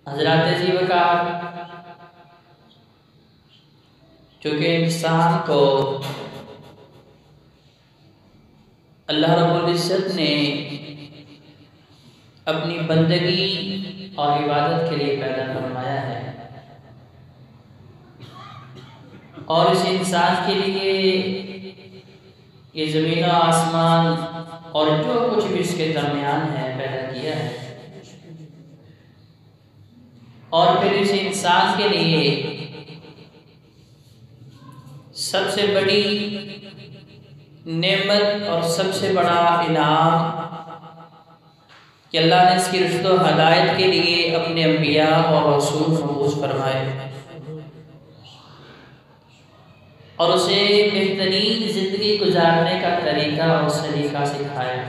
हज़रात जी वकार, चूँकि इंसान को अल्लाह रब्बुल इज़्ज़त ने अपनी बंदगी और इबादत के लिए पैदा फरमाया है, और इस इंसान के लिए ये ज़मीन आसमान और जो कुछ भी इसके दरमियान है पैदा किया है। और फिर इस इंसान के लिए सबसे बड़ी नेमत और सबसे बड़ा इनाम कि अल्लाह ने इसकी रुश्द हदायत के लिए अपने अंबिया और रसूल मबूस फरमाए और उसे बेहतरीन ज़िंदगी गुजारने का तरीका और सलीका सिखाया।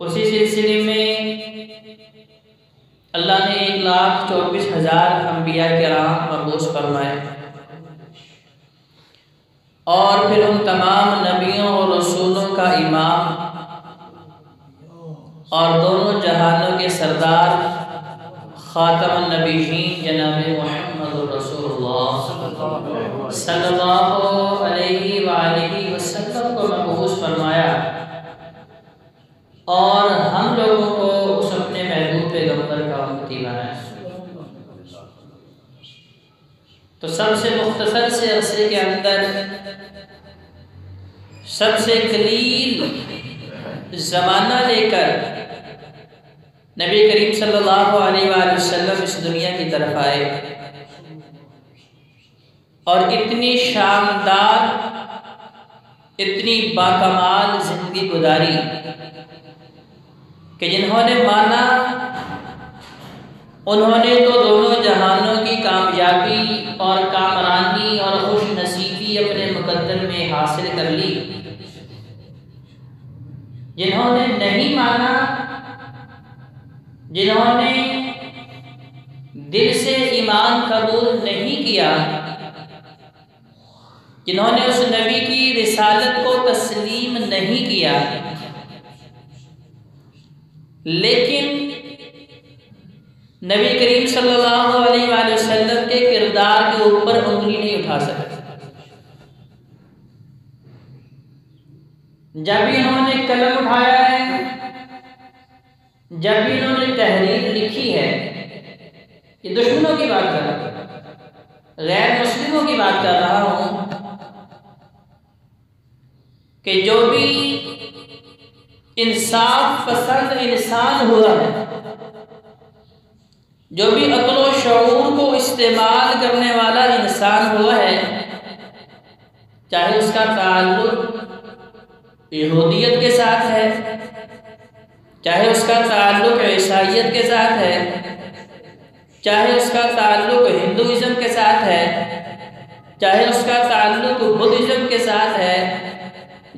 उसी सिलसिले में अल्लाह ने 1,24,000 अंबिया किराम मबूस फरमाए और फिर उन तमाम नबियों और रसूलों का इमाम और दोनों जहानों के सरदार ख़ातमुन नबीयीन जनाब मुहम्मद रसूलुल्लाह सल्लल्लाहु अलैहि वसल्लम को मबूस फरमाया और हम लोगों को उस अपने महबूब पैगंबर का उम्मती बनाया। तो सबसे मुख्तसर से अरसे के अंदर सबसे कलील ज़माना लेकर नबी करीम सल्लल्लाहु अलैहि वसल्लम इस दुनिया की तरफ आए और इतनी शानदार, इतनी बाकमाल जिंदगी गुजारी कि जिन्होंने माना उन्होंने तो दोनों जहानों की कामयाबी और कामरानी और खुश नसीबी अपने मुकद्दर में हासिल कर ली। जिन्होंने नहीं माना, जिन्होंने दिल से ईमान कबूल नहीं किया, जिन्होंने उस नबी की रिसालत को तस्लीम नहीं किया, लेकिन नबी करीम सल्लल्लाहु अलैहि वसल्लम के किरदार के ऊपर उंगली नहीं उठा सकते। जब भी इन्होंने कलम उठाया है, जब भी इन्होंने तहरीर लिखी है, ये दुश्मनों की बात कर रहा हूँ, गैर मुस्लिमों की बात कर रहा हूँ, कि जो भी इंसाफ पसंद इंसान हुआ है, जो भी अक्ल व शऊर को इस्तेमाल करने वाला इंसान हुआ है, चाहे उसका ताल्लुक यहूदियत के साथ है, चाहे उसका ताल्लुक ईसाईयत के साथ है, चाहे उसका ताल्लुक हिंदुइज्म के साथ है, चाहे उसका ताल्लुक बुद्धिज्म के साथ है,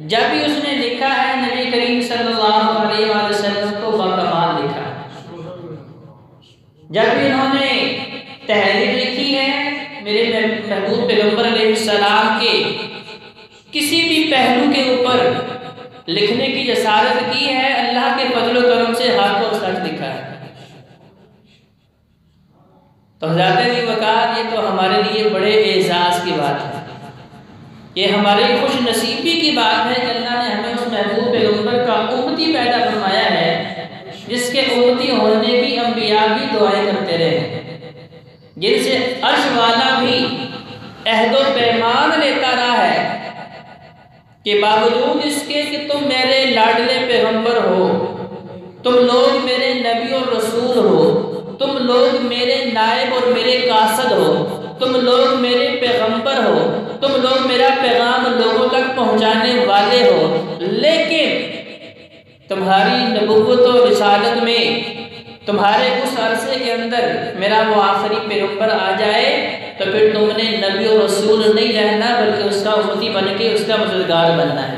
जब भी उसने लिखा है नबी करीम सल्लल्लाहु अलैहि वसल्लम को बाकमाल लिखा। जब भी इन्होंने तहरीर लिखी है मेरे महबूब पैगंबर अलैहिस्सलाम के किसी भी पहलू के ऊपर लिखने की जसारत की है, अल्लाह के फजल करम से हाथों सच लिखा है। तो हज़रात जी वकार, ये तो हमारे लिए बड़े एजाज़ की बात है, ये हमारे खुश नसीबी की बात है कि अल्लाह ने हमें उस महबूब पैगंबर का उम्मती पैदा फरमाया है, जिसके उम्मती होने की अंबिया भी दुआएं करते रहे, जिनसे अर्श वाला भी अहद व पैमान लेता रहा है कि बावजूद इसके कि तुम मेरे लाडले पैगंबर हो, तुम लोग मेरे नबी और रसूल हो, तुम लोग मेरे नायब और मेरे कासद हो, तुम लोग मेरे पैगंबर हो, तुम लोग मेरा पैगाम लोगों तक पहुंचाने वाले हो, लेकिन तुम्हारी नबुव्वत और रिसालत में तुम्हारे उस अरसे के अंदर मेरा वो आखिरी पैगंबर आ जाए तो फिर तुमने नबी और रसूल नहीं रहना, बल्कि उसका उम्मती बन के उसका मददगार बनना है।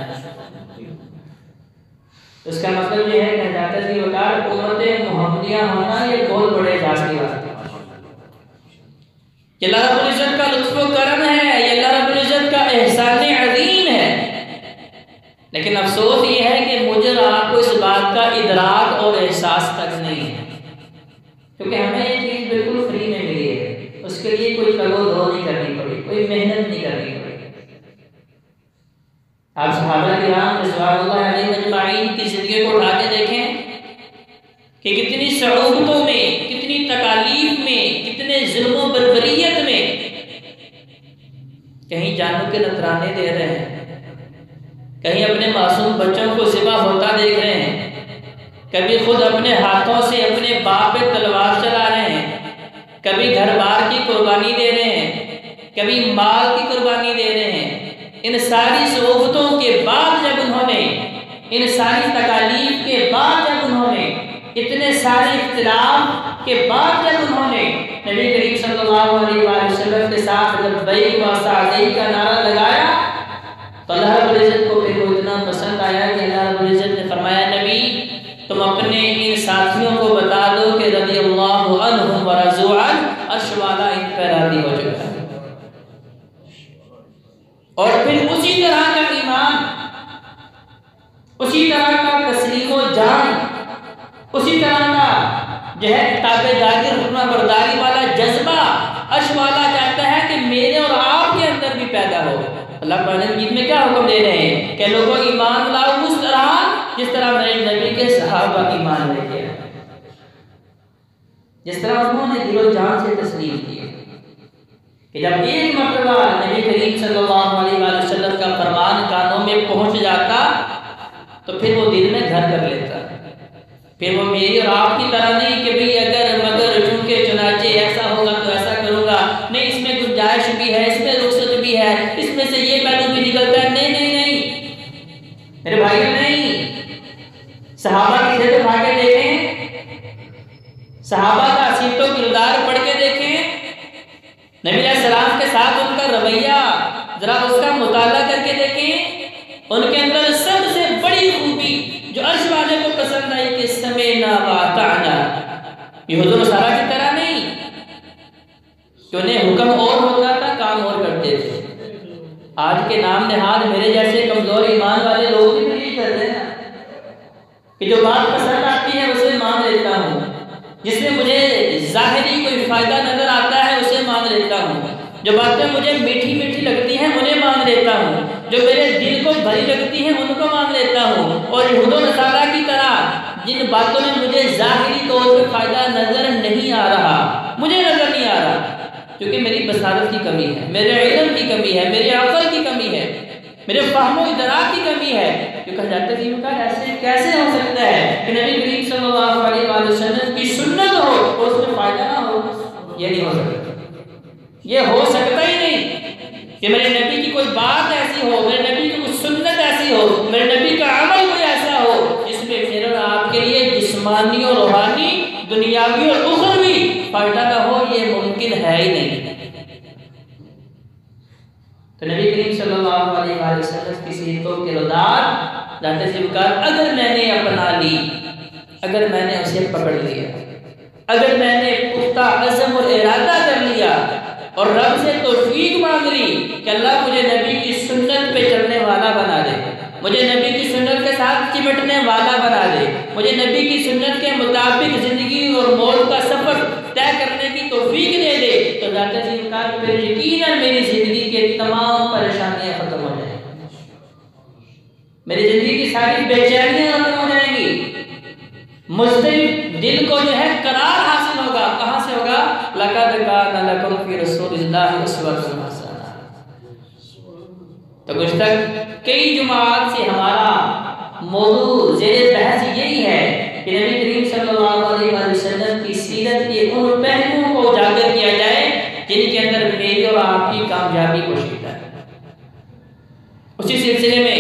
इसका मतलब ये है कि हज़रत जी वकार उम्मत मुहम्मदिया होना ये बहुत बड़े एजाज़ की बात है। ये अल्लाह रब्बुल इज़्ज़त का लुत्फ़ व करम है, ये अल्लाह रब्बुल इज़्ज़त का एहसान अज़ीम है। लेकिन लेकिन अफसोस ये है कि मुझे और आपको इस बात का इदराक और एहसास तक नहीं है, क्योंकि हमें ये चीज़ बिल्कुल फ्री में मिली है, उसके लिए कोई तगो-दो नहीं करनी पड़ी, कोई मेहनत नहीं करनी पड़ी। आप सहाबा किराम रिज़वानुल्लाह अलैहिम अजमाइन की ज़िंदगी को उठा के देखें कि कितनी सऊबतों में, कितनी तकालीफ में, कितने जुल्म बर्बरियत में, कहीं जानों के नजराने दे रहे हैं, कहीं अपने मासूम बच्चों को ज़िबा होता देख रहे हैं, कभी खुद अपने हाथों से अपने बाप पे तलवार चला रहे हैं, कभी घर बार की कुर्बानी दे रहे हैं, कभी माल की कुर्बानी दे रहे हैं। इन सारी सोबतों के बाद जब उन्होंने, इन सारी तकालीफ के बाद जब उन्होंने, इतने सारे इख्तिलाफ के बाद जब उन्होंने नबी करीम सल्लल्लाहु अलैहि वसल्लम के साथ लब्बैक व सअदैक का नारा लगाया, तो अल्लाह रब्बुल इज्जत को फिर वो इतना पसंद आया कि अल्लाह रब्बुल इज्जत ने फरमाया, नबी तुम अपने इन साथियों को बता दो कि रज़ियल्लाहु अन्हुम व रज़ू अन, अर्श वाला इन पर राज़ी हो चुका है। और फिर उसी तरह का ईमान, उसी तरह का तस्लीम व जान, उसी तरह का जो है ताबेदारी और फरमाबरदारी वाला जज्बा अर्श वाला चाहता है कि मेरे और आपके अंदर भी पैदा हो। अल्लाह पाक में क्या हुक्म दे रहे हैं कि लोगों ईमान लाओ उस तरह जिस तरह मेरे नबी के सहाबा ईमान लेके आए, जिस तरह उन्होंने दिलो जान से तस्लीम की कि जब एक मरतबा नबी करीम सल्लल्लाहु अलैहि वसल्लम का फरमान कानों में पहुंच जाता तो फिर वो दिल में घर कर लेता। फिर वो मेरी और आपकी तरह नहीं कि भाई अगर मगर चूंकि चुनाचे ऐसा होगा तो ऐसा करूंगा, नहीं इसमें गुंजाइश भी है, इसमें रुखसत भी है, इसमें से ये पहलू भी निकलता है। नहीं नहीं नहीं मेरे भाइयों, नहीं। सहाबा की सीरत उठा के देखें, सहाबा का सीरतों की किरदार पढ़ के देखें, नबी अलैहिस्सलाम के साथ उनका रवैया जरा उसका मुताला करके देखें। उनके अंदर सबसे बड़ी खूबी जो अर्श वाले को पसंद आई कि समेना व अताना, यहूद नसारा की तरह नहीं कि उन्हें हुक्म और होता था, काम और करते थे। आज के नाम नहाद मेरे जैसे कमजोर ईमान वाले लोग भी यही कर रहे हैं कि जो बात पसंद आती है उसे मान लेता हूँ, जिसमें मुझे जाहिरी कोई फायदा नजर आता है उसे मान लेता हूँ, जो बातें मुझे मीठी मीठी लगती हैं उन्हें मान लेता हूँ, जो मेरे दिल को भरी लगती हैं उनको मान लेता हूँ। और यहूद नसारा की तरह जिन बातों में मुझे जाहिरी तौर पर फायदा नजर नहीं आ रहा, मुझे नजर नहीं आ रहा, क्योंकि मेरी बसारत की कमी है, मेरे इल्म की कमी है, मेरे अक़ल की कमी है, मेरे फहमो इदराक की कमी है, जो कहा जाता है कि ऐसे कैसे हो सकता है कि नबी करीम सल्लल्लाहु अलैहि वसल्लम की सुन्नत हो और उसमें फायदा ना हो। ये नहीं हो सकता, ये हो सकता ही नहीं कि मेरे नबी की कोई बात ऐसी हो, मेरे नबी की कोई सुन्नत ऐसी हो, मेरे नबी का अमल कोई ऐसा हो जिसमें मेरे और आपके लिए जिस्मानी और रूहानी, दुनियावी और उखरवी फायदा ना हो। ये मुमकिन है ही नहीं। तो नबी करीम सल्लल्लाहु अलैहि वसल्लम की सीरतों के किरदार जाते ज़िक्र, अगर मैंने अपना ली, अगर मैंने उसे पकड़ लिया, अगर मैंने पुख्ता अज़म और इरादा कर लिया और रब से तौफीक मांग ली कि अल्लाह मुझे नबी की सुन्नत पे चलने वाला बना दे, मुझे नबी की सुन्नत के साथ चिमटने वाला बना दे, मुझे नबी की सुन्नत के मुताबिक जिंदगी और मौत का सफर तय करने की तौफीक दे दे, तो जाते ज़िक्र फिर यकीनन मेरी जिंदगी के तमाम परेशानियां खत्म हो जाएंगी, मेरी जिंदगी की सारी बेचैनियां खत्म हो जाएंगी, मुस्तरिब दिल को जो है करार हासिल होगा। कहाँ से होगा? लक़द काना लकुम फ़ी रसूलिल्लाहि उस्वतुन हसना। तो कुछ तक कई जुमात से हमारा मौजू ज़ेरे बहस यही है कि नबी करीम सल्लल्लाहु अलैहि वसल्लम की सीरत के उन पहलुओं को उजागर किया जाए जिनके अंदर मेरी और आपकी कामयाबी पोशीदा है। उसी सिलसिले में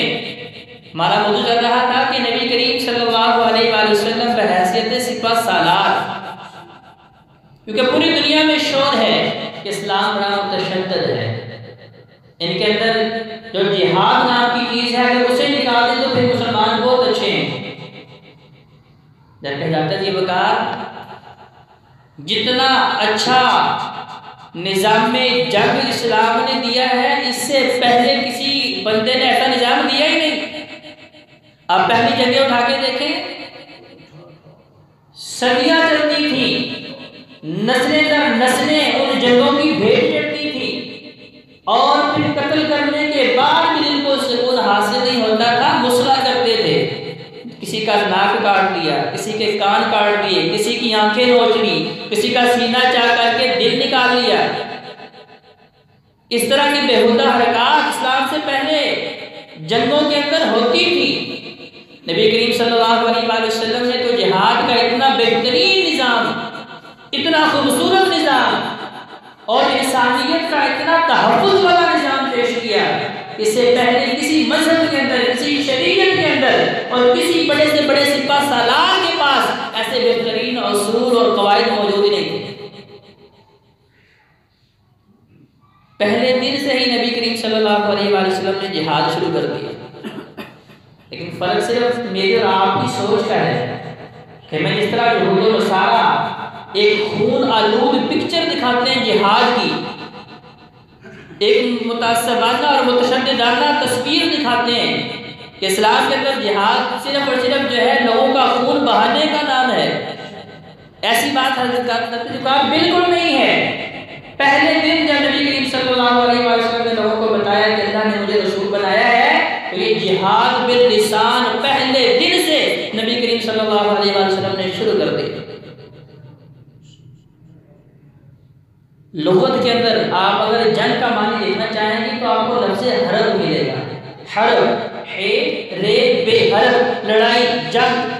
हमारा मौजू चल रहा था कि नबी करीम सल्लल्लाहु अलैहि वसल्लम बहैसियत सिपह सालार, क्योंकि पूरी दुनिया में शोर है कि इस्लाम बड़ा मुतशद्दिद है, इनके अंदर जो जिहाद नाम की चीज़ है अगर उसे निकाल दें तो फिर मुसलमान बहुत अच्छे हैं। जबकि जाता जी बकार जितना अच्छा निज़ाम में जंग इस्लाम ने दिया है, इससे पहले किसी बंदे ने ऐसा निज़ाम दिया ही नहीं। आप पहली जंगें उठा के देखें, सदियां चलती थी, नस्लें दर नस्लें उन जंगों की भेंट चढ़ती थी और फिर कत्ल करने के बाद भी जिनको सुकून हासिल नहीं होता था मुसला करते थे। किसी का नाक काट दिया, किसी के कान काट दिए, किसी की आंखें नोच ली, किसी का सीना चाह करके दिल निकाल लिया। इस तरह की बेहुदा हरकत इस्लाम से पहले जंगों के अंदर होती थी। नबी करीम सल्लल्लाहु अलैहि वसल्लम ने तो जिहाद का इतना बेहतरीन निज़ाम, इतना खूबसूरत निज़ाम और इंसानियत का इतना तहफ़्फ़ुज़ वाला निज़ाम पेश किया, इससे पहले किसी मजहब के अंदर, किसी शरीयत के अंदर और किसी बड़े से बड़े सिपा सालार के पास ऐसे बेहतरीन उसूल और कवायद मौजूद ही नहीं थे। पहले दिन से ही नबी करीम सल्लल्लाहु अलैहि वसल्लम ने जिहाद शुरू कर दिया। लेकिन फर्क सिर्फ मेरे और आपकी सोच का है कि मैं जिस तरह यहूद और नसारा एक खून आलूद पिक्चर दिखाते हैं जिहाद की, एक मुतासबाना और मुतशद्दिदाना तस्वीर दिखाते हैं कि इस्लाम के अंदर जिहाद सिर्फ और सिर्फ जो है लोगों का खून बहाने का नाम है, ऐसी बात हज़रत बिल्कुल नहीं है। पहले दिन जब नबी करीम सल्लल्लाहु अलैहि वसल्लम ने लोगों को बताया कि अल्लाह ने मुझे रसूल बनाया है, तो ये जिहाद बिल लिसान पहले दिन से नबी करीम सल्लल्लाहु अलैहि वसल्लम ने शुरू कर दी। लुगत के अंदर आप अगर जंग का मानी देखना चाहेंगे तो आपको लफ्ज़ हर्ब मिलेगा। हर्ब है रे बे हर्ब, लड़ाई, जंग।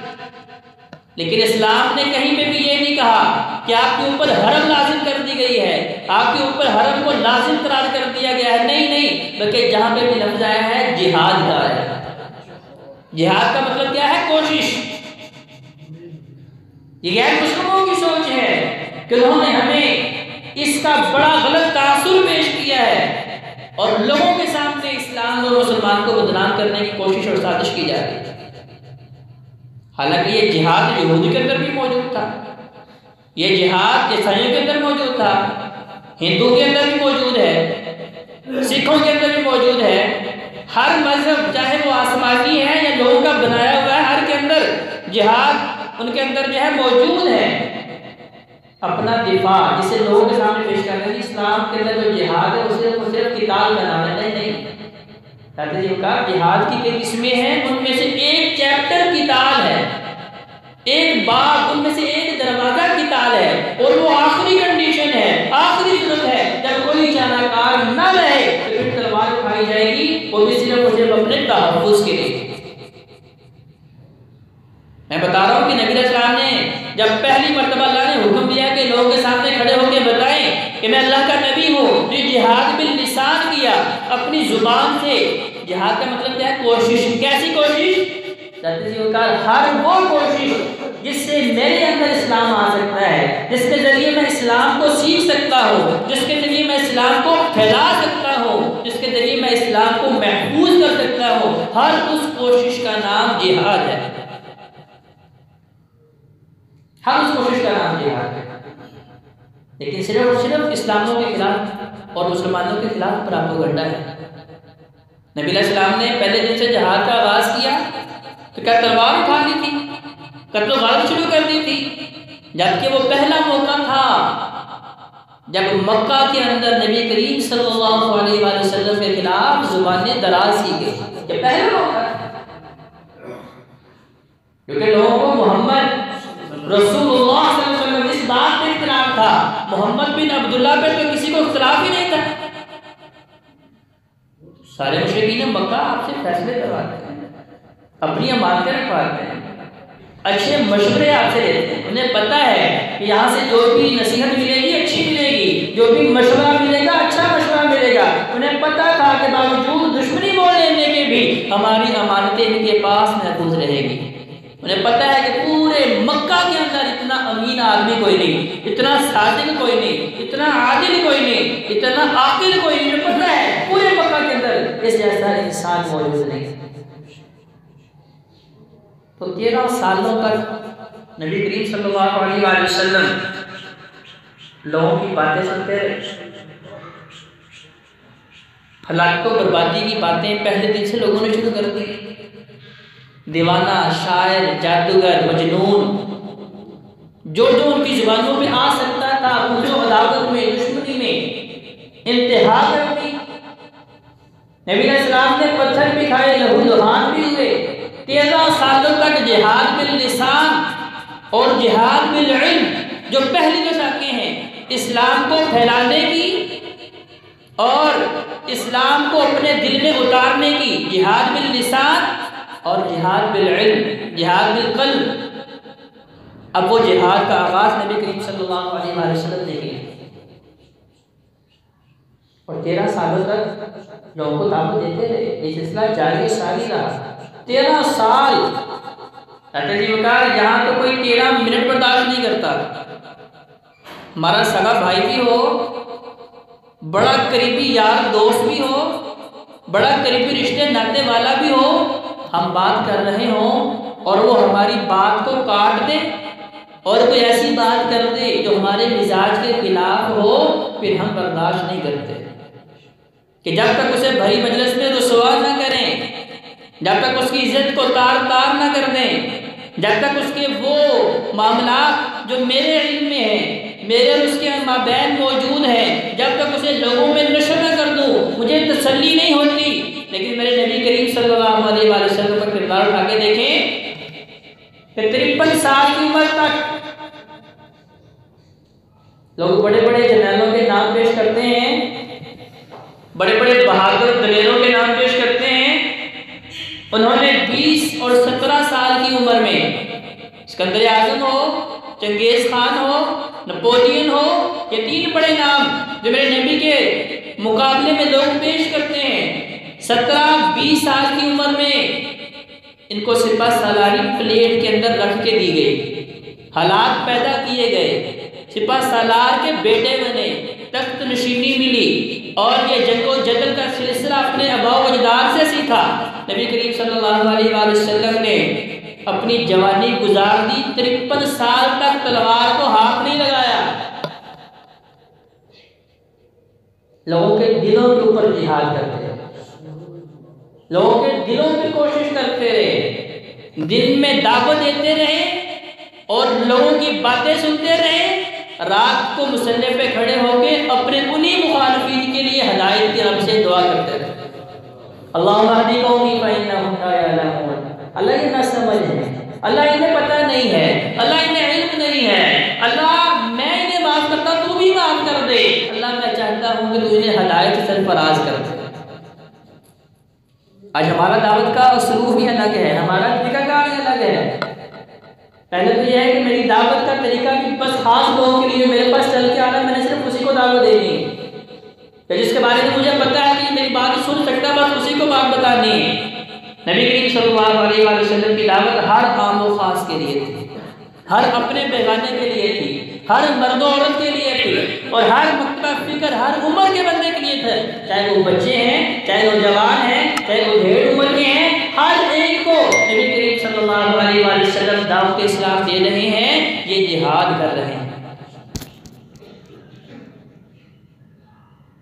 लेकिन इस्लाम ने कहीं पे भी ये नहीं कहा कि आपके ऊपर हरम लाजिम कर दी गई है, आपके ऊपर हरम को लाजिम करार कर दिया गया है, नहीं नहीं, बल्कि जहां पे भी लफ्ज़ आया है जिहाद का है। जिहाद का मतलब क्या है? कोशिश। ये गैर मुस्लिमों की सोच है कि उन्होंने हमें इसका बड़ा गलत तासुर पेश किया है और लोगों के सामने इस्लाम और मुसलमान को बदनाम करने की कोशिश और साजिश की जा रही है। हालांकि ये जिहाद यहूदी के अंदर भी मौजूद था, ये जिहाद ईसाइयों के अंदर मौजूद था, हिंदू के अंदर भी मौजूद है, सिखों के अंदर भी मौजूद है। हर मजहब चाहे वो आसमानी है या लोगों का बनाया हुआ है, हर के अंदर जिहाद उनके अंदर जो है मौजूद है। अपना दिफा जिसे लोगों के सामने पेश करने की, इस्लाम के अंदर जो जिहाद है उसे सिर्फ किताब का नाम है, नहीं। जिहाद की कई किस्में हैं, उनमें से एक चैप्टर किताल है, एक बाब, उनमें से एक दरवाजा किताल है और वो आखिरी कंडीशन है, आखिरी सूरत है जब कोई चाराकार न रहे तो फिर तलवार उठाई जाएगी, वो भी सिर्फ और सिर्फ अपने तहफ़्फ़ुज़ के लिए। मैं बता रहा हूँ कि नबी अलैहिस्सलाम ने जब पहली मर्तबा अल्लाह ने हुक्म दिया कि लोगों के सामने खड़े होकर बताएं कि मैं अल्लाह का नबी हूँ, तो जिहाद बिल लिसान किया, अपनी जुबान से। जिहाद का मतलब क्या है? कोशिश। कैसी कोशिश? हर वो कोशिश जिससे मेरे अंदर इस्लाम आ सकता है, जिसके जरिए मैं इस्लाम को सीख सकता हूँ, जिसके जरिए मैं इस्लाम को फैला सकता हूँ, जिसके जरिए मैं इस्लाम को महफूज कर सकता हूँ, हर उस कोशिश का नाम जिहाद है। हर उस कोशिश का नाम जिहाद है। लेकिन सिर्फ और सिर्फ इस्लामियों के खिलाफ और मुसलमानों के खिलाफ प्रोपेगेंडा है। नबी अलैहिस्सलाम ने पहले दिन से जिहाद का आगाज किया तो क्या तलवार उठा ली थी, कत्ल गारत शुरू कर दी थी, जबकि वो पहला मौका था जब मक्का के अंदर नबी करीम सल्लल्लाहु अलैहि वसल्लम के खिलाफ जुबानें दराज की गई। ये पहला मौका, क्योंकि लोगों को मोहम्मद रसूलुल्लाह सल्लल्लाहु अलैहि वसल्लम इस बात पे इख्तिलाफ था, मोहम्मद बिन अब्दुल्लाह पे तो किसी को इख्तिलाफ ही नहीं था। सारे मुशरिकीन मक्का आपसे फैसले करवाते हैं, अपनी अमानतें रखवाते हैं, अच्छे मशवरे आपसे लेते हैं। उन्हें पता है कि यहाँ से जो भी नसीहत मिलेगी अच्छी मिलेगी, जो भी मशवरा मिलेगा अच्छा मशवरा मिलेगा। उन्हें पता था कि बावजूद दुश्मनी मोल लेने के भी हमारी अमानतें इनके पास महफूज रहेगी। उन्हें पता है कि पूरे मक्का के अंदर इतना अमीन आदमी कोई नहीं, इतना सादिक कोई नहीं, इतना आदिल कोई नहीं, इतना आकिल कोई नहीं। उन्हें पता है पूरे मक्का के अंदर इस जैसा इंसान मौजूद नहीं। तो 13 सालों तक नबी करीम सल्लल्लाहु अलैहि वसल्लम लोगों की बातें सुनते रहे। हलाकत और बर्बादी की बातें पहले दिन से लोगों ने शुरू कर दी। दीवाना, शायर, जादूगर, मजनून, जो जो उनकी जुबानों पे आ सकता था उनको अदावत में, दुश्मनी में इंतहा कर दी। नबी अलैहिस्सलाम ने पत्थर भी खाए, लहूलुहान भी हुए। 13 सालों तक जिहाद बिल लिसान और जिहाद बिल इल्म, जो पहली जो साकें हैं इस्लाम को फैलाने की और इस्लाम को अपने दिल में उतारने की, जिहाद बिल लिसान और जिहाद बिल इल्म, जिहाद बिल क़ल्ब। अब वो जिहाद का आगाज नबी करीम सल्लल्लाहु अलैहि वसल्लम ने किया और 13 सालों तक लोगों को दावत देते रहे। ये सिलसिला जारी सारी रहा 13 साल। यहाँ तो कोई 13 मिनट बर्दाश्त नहीं करता। हमारा सगा भाई भी हो, बड़ा करीबी यार दोस्त भी हो, बड़ा करीबी रिश्ते नाते वाला भी हो, हम बात कर रहे हो और वो हमारी बात को काट दे और कोई ऐसी बात कर दे जो हमारे मिजाज के खिलाफ हो, फिर हम बर्दाश्त नहीं करते। कि जब तक उसे भरी मजलिस में रुसवा न करें, जब तक उसकी इज्जत को तार तार न कर दें, जब तक उसके वो मामला जो मेरे इल्म में है, मेरे और उसके माबैन मौजूद हैं, जब तक उसे लोगों में नशर न कर दूँ, मुझे तसल्ली नहीं होती। लेकिन मेरे नबी करीम सल्लल्लाहु अलैहि वसल्लम का किरदार उठा के देखें कि 53 साल की उम्र तक लोग बड़े बड़े जर्नैलों के नाम पेश करते हैं, बड़े बड़े बहादुर दलेरों के नाम पेश करते हैं। उन्होंने 20 और 17 साल की उम्र में सिकंदर आजम हो, चंगेज खान हो, नेपोलियन हो, ये 3 बड़े नाम जो मेरे नबी के मुकाबले में लोग पेश करते हैं। 17-20 साल की उम्र में इनको सिपा सालारी प्लेट के अंदर रख के दी गई, हालात पैदा किए गए, सिपा सालार के बेटे बने, तख्त नशीनी मिली और ये जंगो जदल का सिलसिला अपने अबा व अजदाद से सीखा। नबी करीम सल्लल्लाहु अलैहि वसल्लम ने अपनी जवानी गुजार दी, 53 साल तक तलवार को हाथ नहीं लगाया। लोगों के दिलों के ऊपर जिहाद करते रहे, लोगों के दिलों की कोशिश करते रहे, दिन में दावत देते रहे और लोगों की बातें सुनते रहे, रात को मुसल्ले पे खड़े होकर अपने उन्हीं मुखालिफिन के लिए हिदायत की रब से दुआ करते रहे। अल्लाहुम्मा हदी कौमी फइन्नहुम ला यअलमून। अल्लाह ये ना समझ है, अल्लाह इन्हें पता नहीं है, अल्लाह इन्हें इल्म नहीं है, अल्लाह मैं इन्हें माफ करता तू भी माफ कर दे, अल्लाह मैं चाहता हूँ कि तू इन्हें हिदायत से सरफराज कर दे। आज हमारा दावत का उसलूब ही अलग है, हमारा तरीकाकार ही अलग है। पहले तो यह है कि मेरी दावत का तरीका भी बस खास लोगों के लिए मेरे पास चल के आना, मैंने सिर्फ उसी को दावत देनी है, तो जिसके बारे में मुझे पता है कि मेरी बात सुन सकता है, बस उसी को बात बतानी है। नबी करीम सल्लल्लाहु अलैहि वसल्लम की दावत हर आम व खास के लिए थी, हर अपने बेगाने के लिए थी, हर मर्द औरत के लिए थी और हर मकतबा फिक्र हर उम्र के बंदे के लिए था। चाहे वो बच्चे हैं, चाहे वो जवान हैं, चाहे वो ढेर उम्र के हैं, हर एक को नबी करीम सल्लल्लाहु अलैहि वसल्लम दावत इस्लाम दे रहे हैं, ये जिहाद कर रहे हैं।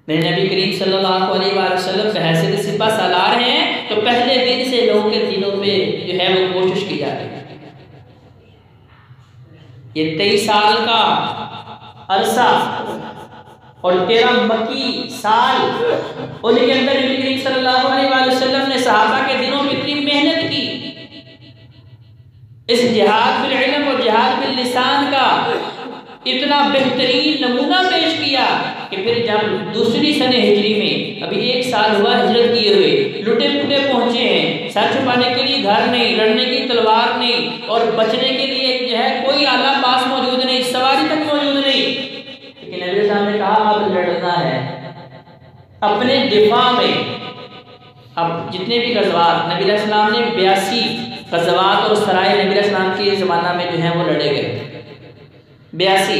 मेरे नबी करीम सल्लल्लाहु अलैहि वसल्लम हैसियत सिपा सालार हैं, तो पहले दिन से लोगों के दिलों पे जो है वो कोशिश की जा रही है। ये 23 साल का अरसा और 13 मक्की साल, उनके अंदर नबी करीम सल्लल्लाहु अलैहि वसल्लम ने सहाबा के दिनों में इतनी मेहनत की, इस जिहाद बिल इल्म और जिहाद बिल लिसान का इतना बेहतरीन नमूना पेश किया कि फिर जब दूसरी सने हिजरी में, अभी 1 साल हुआ हिजरत किए हुए, लुटे पुटे पहुंचे हैं, सर छुपाने के लिए घर नहीं, लड़ने की तलवार नहीं और बचने के लिए जो है कोई आला पास मौजूद नहीं, सवारी तक मौजूद नहीं, लेकिन नबी साहब ने कहा अब लड़ना है अपने दिफा में। अब जितने भी गज़वात नबी अलैहिस्सलाम ने 82 गज़वात और सराय नबी अलैहिस्सलाम के ज़माना में जो है वो लड़े गए 82।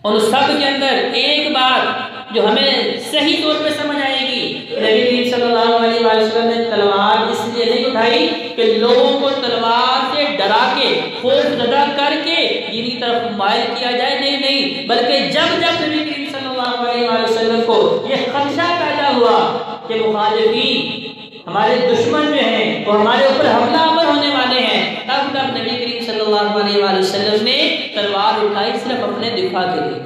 उन सब के अंदर एक बात जो हमें सही तौर पे समझ आएगी, नबी करीम सल्लल्लाहु अलैहि वसल्लम ने तलवार इसलिए नहीं उठाई कि लोगों को तलवार से डरा के खौफजदा करके दीन की तरफ माइल किया जाए, नहीं नहीं, बल्कि जब जब नबी करीम सल्लल्लाहु अलैहि वसल्लम को यह खदशा पैदा हुआ कि मुखालिफीन हमारे दुश्मन जो हैं वो हमारे ऊपर हमलावर होने वाले हैं, तब नबी करीम सल्लल्लाहु अलैहि वसल्लम ने तलवार उठाई सिर्फ अपने दिफा के लिए,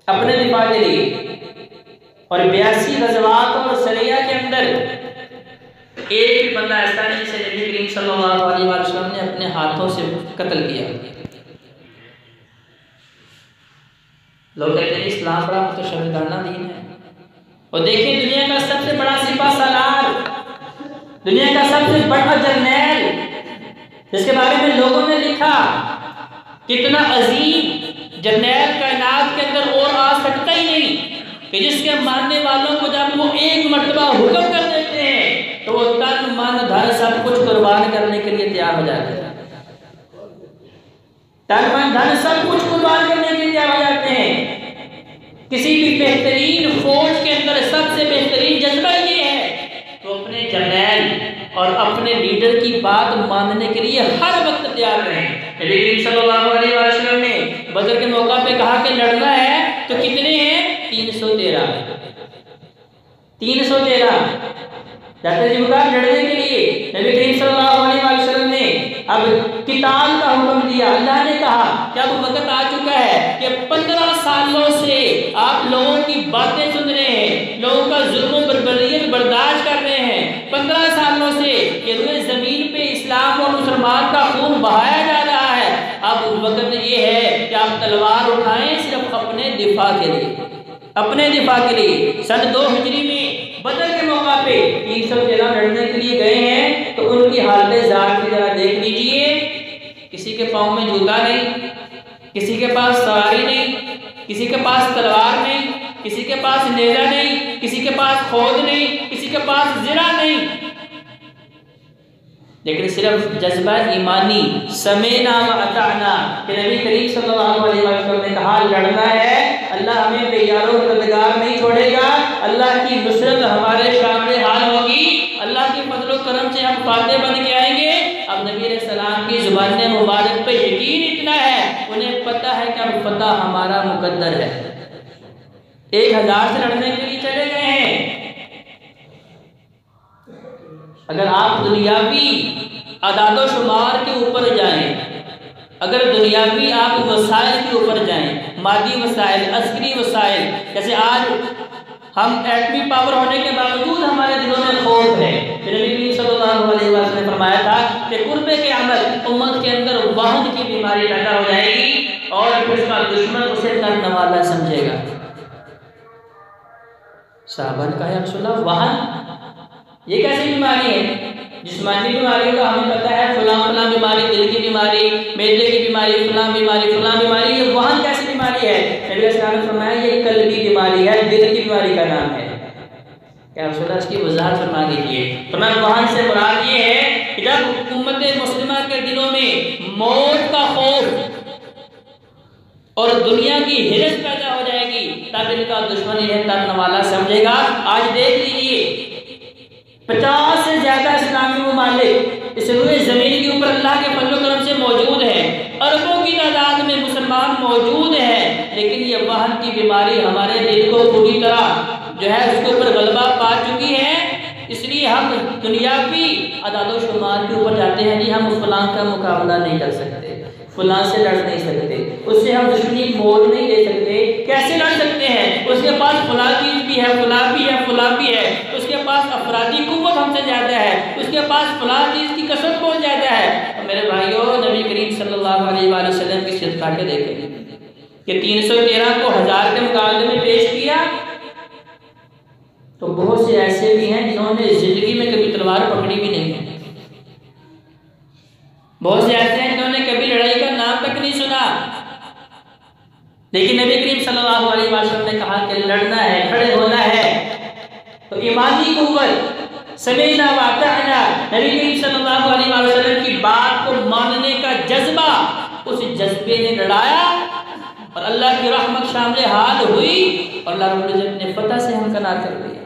अपने दिफा के लिए। और 82 गज़वात और सरिया के अंदर एक भी बंदा ऐसा नहीं जिसे नबी करीम सल्लल्लाहु अलैहि वसल्लम ने अपने हाथों से कत्ल किया। लोग कहते हैं इस्लाम बड़ा मुतशद्दिदाना दीन है। और देखिए दुनिया का सबसे बड़ा सिपा सालार, दुनिया का सबसे बड़ा जर्नैल, जिसके बारे में लोगों ने लिखा कितना अजीम जर्नैल कायनात के अंदर और आ सकता ही नहीं, कि जिसके मानने वालों को जब वो एक मर्तबा हुक्म कर देते हैं तो वो तन मन धन सब कुछ कुर्बान करने के लिए तैयार हो जाते हैं। तन मन धन सब कुछ कुर्बान करने के लिए तैयार हो जाते हैं। किसी भी बेहतरीन फौज के अंदर सबसे बेहतरीन जज्बा ये है तो अपने जर्नैल और अपने लीडर की बात मानने के लिए हर वक्त तैयार रहें। नबी करीम सल्लल्लाहु अलैहि वसल्लम ने बदर के मौका पे कहा कि लड़ना है तो कितने हैं? 313 जाते जिहाद लड़ने के लिए नबी करीम सल्लल्लाहु अलैहि वसल्लम ने अब किताल का हुक्म दिया। अल्लाह ने कहा कि अब वक्त आ चुका है कि 15 सालों से आप लोगों की बातें सुन रहे हैं, लोगों का जुल्म बर्बरियत बर्दाश्त कर रहे हैं। 15 सालों से ये रुए जमीन पे इस्लाम और मुसलमान का खून बहाया जा रहा है। अब वक्त ये है कि आप तलवार उठाएं सिर्फ अपने दिफा के लिए, अपने दिफा के लिए। सन 2 हिजरी में बदर के मौका पे 313 लड़ने के लिए गए हैं तो उनकी हालत ज़ात की जरा देख लीजिए। किसी के पाँव में जूता नहीं, किसी के पास सवारी नहीं, किसी के पास तलवार नहीं, किसी के पास नेजा नहीं, किसी के पास खोद नहीं, किसी के पास जिरा नहीं, लेकिन सिर्फ जज्बा ईमानी समेना व अताना कि नबी करीम सल्लल्लाहु अलैहि वसल्लम ने कहा लड़ना है, अल्लाह हमें बेयारो मददगार नहीं छोड़ेगा, अल्लाह की नुसरत हमारे सामने हाल होगी, अल्लाह के फजल करम से हम फाते बन के आएंगे। अब नबी अलैहि सलाम की जुबान मुबारक पे यकीन इतना है, उन्हें पता है कि अब फतह हमारा मुकद्दर है। 1000 से लड़ने के लिए चले गए हैं। अगर आप दुनियावी आदादो शुमार के ऊपर जाएं, अगर दुनियावी आप वसाइल के ऊपर जाएं, मादी वसाइल, अस्करी वसाइल, जैसे आज हम एटमी पावर होने के बावजूद हमारे दिलों में खौफ है। नबी सल्लल्लाहु अलैहि वसल्लम ने फरमाया था कि कुर्बे के अमल उम्मत के अंदर वहन की बीमारी पैदा हो जाएगी और फिर उसका दुश्मन उसे करने वाला समझेगा। साहबा ने कहा रसूलल्लाह वहन ये कैसी बीमारी है? जिस्मानी बीमारियों का हमें पता है, फलां बीमारी, दिल की बीमारी, मेदे की बीमारी, फलां बीमारी, ये वहन कैसी बीमारी है? नबी सल्लल्लाहु अलैहि वसल्लम ने फरमाया ये कल्बी बीमारी है, दिल की बीमारी का नाम है। क्या रसूलल्लाह इसकी वजाहत फरमा दीजिए। तो मैं वहन से मुराद ये है कि जब उम्मत मुस्लिमा के दिलों में मौत का खौफ और दुनिया की हिरस पैदा हो जाएगी तब इनका दुश्मन इन्हें करने वाला समझेगा। आज देख लीजिए 50 से ज्यादा इस्लामी ममालिक इस रुए ज़मीन के ऊपर अल्लाह के फजल करम से मौजूद है, अरबों की तादाद में मुसलमान मौजूद हैं, लेकिन ये वहन की बीमारी हमारे दिल को पूरी तरह जो है उसके ऊपर गलबा पा चुकी है। इसलिए हम दुनियावी आदादो शुमार के ऊपर जाते हैं, जी हम फलां का मुकाबला नहीं कर सकते, फलां से लड़ नहीं सकते, उससे हम दुश्मनी मोल नहीं ले सकते। कैसे लड़ सकते हैं? उसके पास फलां चीज भी है, फलां भी है, फलां भी है, उसके पास अफरादी कुव्वत हमसे ज़्यादा है, उसके पास फलां चीज़ की कसरत बहुत ज़्यादा है। तो मेरे भाइयों नबी करीम सल्लल्लाहु अलैहि वसल्लम की सिद्ध काटे देखें कि 313 को 1000 के मुकाबले में पेश किया तो बहुत से ऐसे भी हैं जिन्होंने जिंदगी में कभी तलवार पकड़ी भी नहीं है। बहुत से ऐसे हैं जिन्होंने कभी लड़ाई का नाम तक नहीं सुना, लेकिन नबी करीम सल्लल्लाहु अलैहि वसल्लम ने कहा कि लड़ना है, खड़े होना है। तो ईमानी कुव्वत समीना व अताअना, नबी करीम सल्लल्लाहु अलैहि वसल्लम की बात को मानने का जज्बा, उस जज्बे ने लड़ाया और अल्लाह की रहमत शामिल हाल हुई और अल्लाह रब्बुल इज्जत ने फतह से हमकनार कर दिया।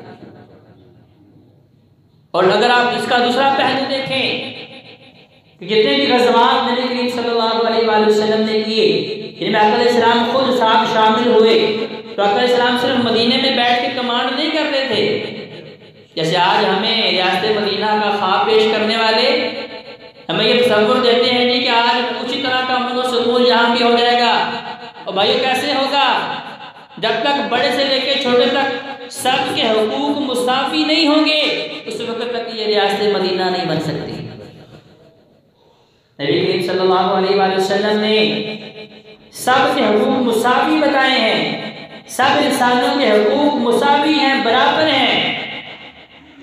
और अगर आप इसका दूसरा पहलू देखें कि जितने भी गज़वात नबी करीम सल्लल्लाहु अलैहि वसल्लम ने किए, इनमें आका इस्लाम खुद साथ शामिल हुए, तो आका इस्लाम सिर्फ मदीने में बैठ के कमांड नहीं कर रहे थे, जैसे आज हमें रियासत मदीना का ख्वाब पेश करने वाले हमें ये तसव्वुर देते हैं जी कि आज उसी तरह का अमन व सुकून यहाँ भी हो जाएगा। और भाई कैसे होगा? जब तक बड़े से लेकर छोटे तक सबके हुकूक मुसाफी नहीं होंगे उस वक्त तक ये रियासत मदीना नहीं बन सकती। नबी करीम सल्लल्लाहु अलैहि वसल्लम ने सबके हुकूक मुसाफी बताए हैं। सब इंसानों के हुकूक मुसाफी हैं, बराबर हैं।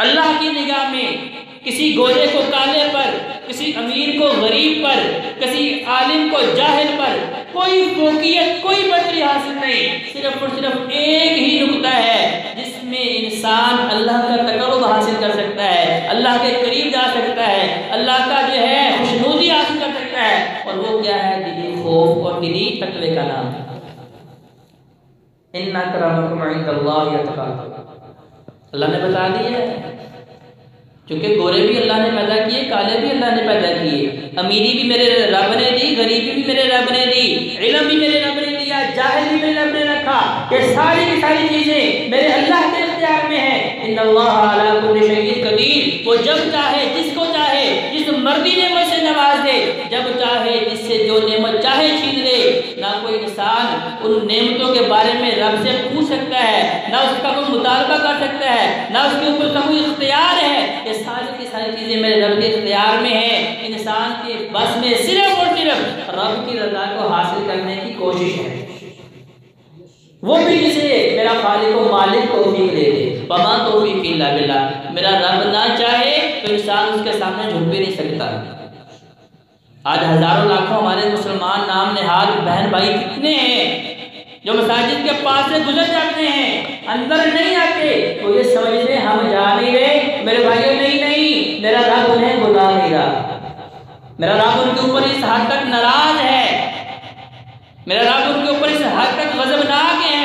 अल्लाह की निगाह में किसी गोरे को काले पर, किसी अमीर को गरीब पर, किसी आलिम को जाहिल पर कोई फोकियत, कोई बदली हासिल नहीं। सिर्फ और सिर्फ एक ही नुकता है जिसमें इंसान अल्लाह का तकर्रुब हासिल कर सकता है, अल्लाह के करीब जा सकता है, अल्लाह का जो है खुशनूदी हासिल कर सकता है। और वो क्या है? दिली खौफ और दिली तकवे का नाम। इन्ना अक्रमकुम इंदल्लाहि अतकाकुम। अल्लाह ने बता दिया है, क्योंकि गोरे भी अल्लाह ने पैदा किए, काले भी अल्लाह ने पैदा किए, अमीरी भी मेरे रब ने दी, गरीबी भी मेरे रब ने दी, इल्म भी मेरे रब ने दिया, जाहिल भी मेरे रब ने रखा। ये सारी की सारी चीजें मेरे अल्लाह के इख्तियार में है। इन्नल्लाह अला कुल्ली शैइन कदीर। वो जब चाहे, जिसको चाहे, जिस मर्दी नेमत से नवाज दे, जब चाहे जिससे जो नेमत चाहे छीन ले। ना कोई इंसान उन नेमतों के बारे में रब से पूछ सकता है, ना उसका कोई मुतालबा कर सकता है, ना उसके ऊपर का कोई इख्तियार है। ये सारी की सारी चीजें मेरे रब के इख्तियार में है। इंसान के बस में सिर्फ और सिर्फ रब की रज़ा को हासिल करने की कोशिश है। वो भी जिसे मेरा खालिक व मालिक तौफीक दे दे। वमा तौफीक इल्ला बिल्लाह। मेरा रब ना चाहे तो इंसान उसके सामने झुक भी नहीं सकता। आज हजारों लाखों हमारे मुसलमान नाम निहाल बहन भाई कितने हैं जो मसाजिद के पास से गुजर जाते हैं, अंदर नहीं आते, तो ये समझते हम जा नहीं रहे। मेरे भाइयों, नहीं नहीं, मेरा रब उन्हें बुला नहीं रहा। मेरा रब उनके ऊपर इस हद तक नाराज है, मेरा रब उनके ऊपर इस हद तक गज़बनाक है।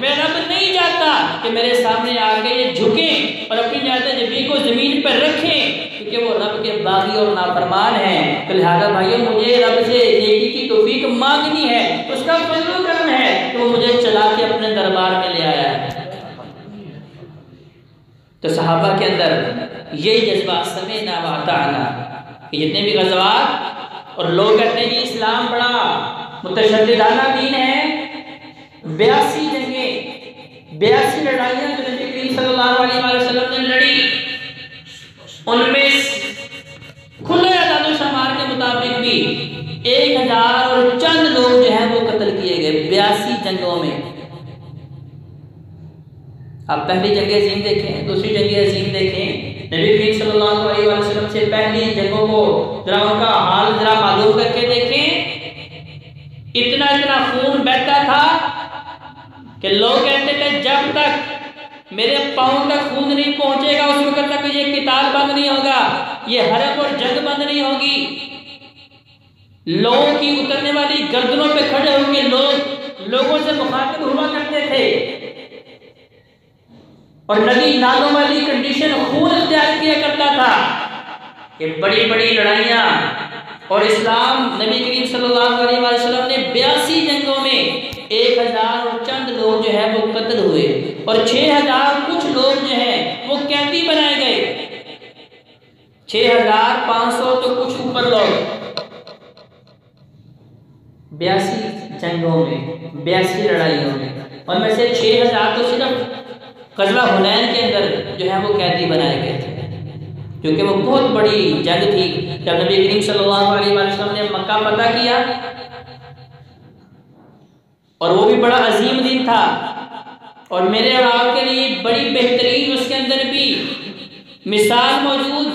मेरा रब नहीं चाहता कि मेरे सामने आके ये झुकें और अपनी जबी को जमीन पर रखें, क्योंकि वो रब के बागी और नाफरमान हैं। तो लिहाजा भाइयों, मुझे रब से नेकी की तौफीक मांगनी है, उसका फज़ल करम है तो वो मुझे चला के अपने दरबार में ले आया है। तो सहाबा के अंदर यही जज्बा समेना व अताअना, कि जितने भी गज़वात और लोग कहते हैं कि इस्लाम बड़ा मुतशद्दिदाना दीन है, 82 जंगें, 82 लड़ाइयाँ जो नबी करीम सल्लल्लाहु अलैहि वसल्लम ने लड़ी, उनमें खुले आदाद शुमार के मुताबिक भी 1000 और चंद लोग जो हैं वो कत्ल किए गए 82 जंगों में। आप पहली जंग अज़ीम देखें, दूसरी जंग अज़ीम देखें, नबी करीम सल्लल्लाहु अलैहि वसल्लम से पहली जंगों को जरा उनका हाल जरा मालूम करके देखें। इतना इतना खून बहता था कि लोग कहते थे जब तक मेरे पाँव तक खून नहीं पहुंचेगा उस वक्त तक ये किताल बंद नहीं होगा, ये हरब और जंग बंद नहीं होगी। लोगों की उतरने वाली गर्दनों पे खड़े होकर लोगों से मुखातिब हुआ करते थे और नदी नालों वाली कंडीशन खून इख्तियार किया करता था। ये बड़ी बड़ी लड़ाइयाँ और इस्लाम नबी करीम सल्लल्लाहु अलैहि वसल्लम ने 82 जंगों में 1000 और चंद लोग जो है वो कत्ल हुए और 6000 कुछ लोग जो हैं वो कैदी बनाए गए। 6500 तो कुछ ऊपर लोग 82 जंगों में, 82 लड़ाइयों में, और में से 6000 तो सिर्फ ग़ज़वा हुनैन के अंदर जो है वो कैदी बनाए गए थे, क्योंकि वो बहुत बड़ी जंग थी। जब नबी करीम सल्लल्लाहु अलैहि वसल्लम ने मक्का फतह किया और वो भी बड़ा अजीम दिन था और मेरे और आपके लिए बड़ी बेहतरीन उसके अंदर भी मिसाल मौजूद